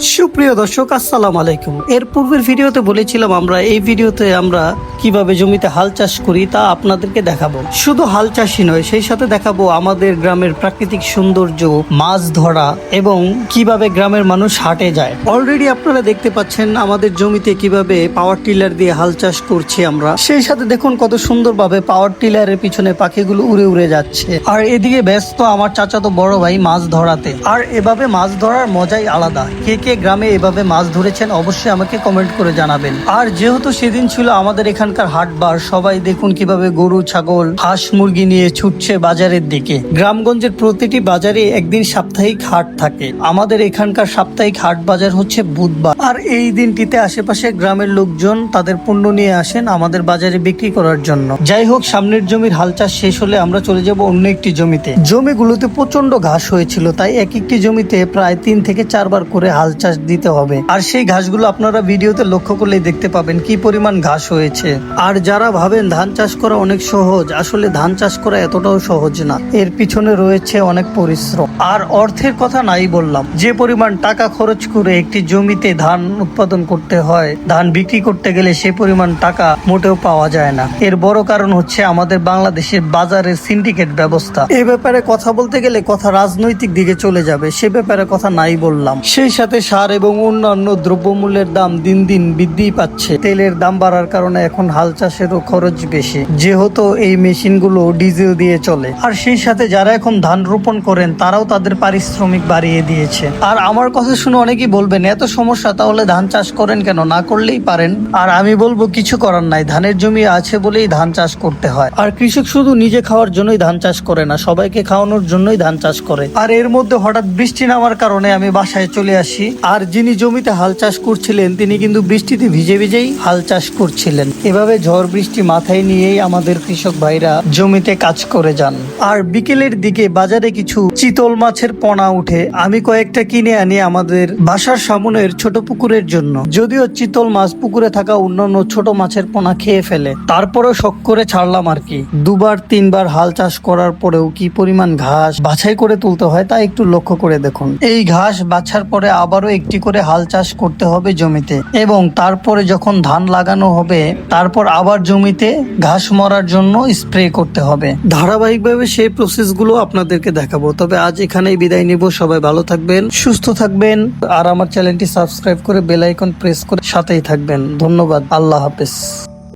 সুপ্রিয় দর্শক, আসসালামু আলাইকুম। এর পূর্বের ভিডিওতে বলেছিলাম এই ভিডিওতে আমরা কিভাবে জমিতে হাল চাষ করি তা আপনাদেরকে দেখাবো। শুধু হাল চাষই নয়, সেই সাথে দেখাবো আমাদের গ্রামের প্রাকৃতিক সৌন্দর্য, মাছ ধরা এবং কিভাবে গ্রামের মানুষ হাটে যায়। অলরেডি আপনারা দেখতে পাচ্ছেন আমাদের জমিতে কিভাবে পাওয়ার টিলার দিয়ে হাল চাষ করছি আমরা। সেই সাথে দেখুন কত সুন্দরভাবে পাওয়ার টিলারের পিছনে পাখিগুলো উড়ে উড়ে যাচ্ছে। আর এদিকে ব্যস্ত আমার চাচাতো বড় ভাই মাছ ধরাতে। আর এভাবে মাছ ধরার মজাই আলাদা। কে কে গ্রামে এভাবে মাছ ধরেছেন অবশ্যই আমাকে কমেন্ট করে জানাবেন। আর যেহেতু সেদিন ছিল আমাদের এখানকার হাটবার, সবাই দেখুন কিভাবে গরু, ছাগল, হাঁস, মুরগি নিয়ে ছুটছে বাজারের দিকে। গ্রামগঞ্জের প্রতিটি বাজারে একদিন সাপ্তাহিক হাট থাকে। আমাদের এখানকার সাপ্তাহিক হাট বাজার হচ্ছে বুধবার। আর এই দিনটিতে আশেপাশে গ্রামের লোকজন তাদের পণ্য নিয়ে আসেন আমাদের বাজারে বিক্রি করার জন্য। যাই হোক, সামনের জমির হাল চাষ শেষ হলে আমরা চলে যাব অন্য একটি জমিতে। জমিগুলোতে প্রচন্ড ঘাস হয়েছিল, তাই এক একটি জমিতে প্রায় 3 থেকে 4 বার করে হাল চাষ দিতে হবে। আর সেই ঘাসগুলো আপনারা ভিডিওতে লক্ষ্য করলেই দেখতে পাবেন কি পরিমাণ ঘাস হয়েছে। আর যারা ভাবেন ধান চাষ করা অনেক সহজ, আসলে ধান চাষ করা এতটাও সহজ না। এর পিছনে রয়েছে অনেক পরিশ্রম। আর অর্থের কথা নাই বললাম, যে পরিমাণ টাকা খরচ করে একটি জমিতে ধান উৎপাদন করতে হয়, ধান বিক্রি করতে গেলে সে পরিমাণ টাকা মোটেও পাওয়া যায় না। এর বড় কারণ হচ্ছে আমাদের বাংলাদেশের বাজারের সিন্ডিকেট ব্যবস্থা। এ ব্যাপারে কথা বলতে গেলে কথা রাজনৈতিক দিকে চলে যাবে, সে ব্যাপারে কথা নাই বললাম। সেই সাথে সার এবং অন্যান্য দ্রব্যমূল্যের দাম দিন দিন বৃদ্ধি পাচ্ছে। তেলের দাম বাড়ার কারণে এখন হাল চাষেরও খরচ বেশি, যেহেতু এই মেশিনগুলো ডিজেল দিয়ে চলে। আর সেই সাথে যারা এখন ধান রোপণ করেন তারাও তাদের পারিশ্রমিক বাড়িয়ে দিয়েছে। আর আমার কথা শুনে অনেকেই বলবেন এত সমস্যা, তাহলে ধান চাষ করেন কেন, না করলেই পারেন। আর আমি বলবো কিছু করার নাই, ধানের জমি আছে বলেই ধান চাষ করতে হয়। আর কৃষক শুধু নিজে খাওয়ার জন্যই ধান চাষ করে না, সবাইকে খাওয়ানোর জন্যই ধান চাষ করে। আর এর মধ্যে হঠাৎ বৃষ্টি নামার কারণে আমি বাসায় চলে আসি। আর যিনি জমিতে হাল চাষ করছিলেন তিনি কিন্তু বৃষ্টিতে ভিজে ভিজেই হাল চাষ করছিলেন। এভাবে ঝড় বৃষ্টি মাথায় নিয়েই আমাদের কৃষক ভাইরা জমিতে কাজ করে যান। আর বিকেলের দিকে বাজারে কিছু চিতল মাছের পোনা উঠে, আমি কয়েকটা কিনে আনি আমাদের বাসার সামনের ছোট পুকুরের জন্য। যদিও চিতল মাছ পুকুরে থাকা অন্যান্য ছোট মাছের পোনা খেয়ে ফেলে, তারপরেও শখ করে ছাড়লাম আর কি। 2-3 বার হাল চাষ করার পরেও কি পরিমাণ ঘাস বাছাই করে তুলতে হয় তা একটু লক্ষ্য করে দেখুন। এই ঘাস বাছার পরে আবারও একটি করে হাল চাষ করতে হবে জমিতে, এবং তারপরে যখন ধান লাগানো হবে তারপর আবার জমিতে ঘাস মরার জন্য স্প্রে করতে হবে। ধারাবাহিকভাবে সেই প্রসেসগুলো আপনাদেরকে দেখাবো। তবে আজ এখানেই বিদায় নিব। সবাই ভালো থাকবেন, সুস্থ থাকবেন, আর আমার চ্যানেলটি সাবস্ক্রাইব করে বেল আইকন প্রেস করে সাথেই থাকবেন। ধন্যবাদ। আল্লাহ হাফেজ।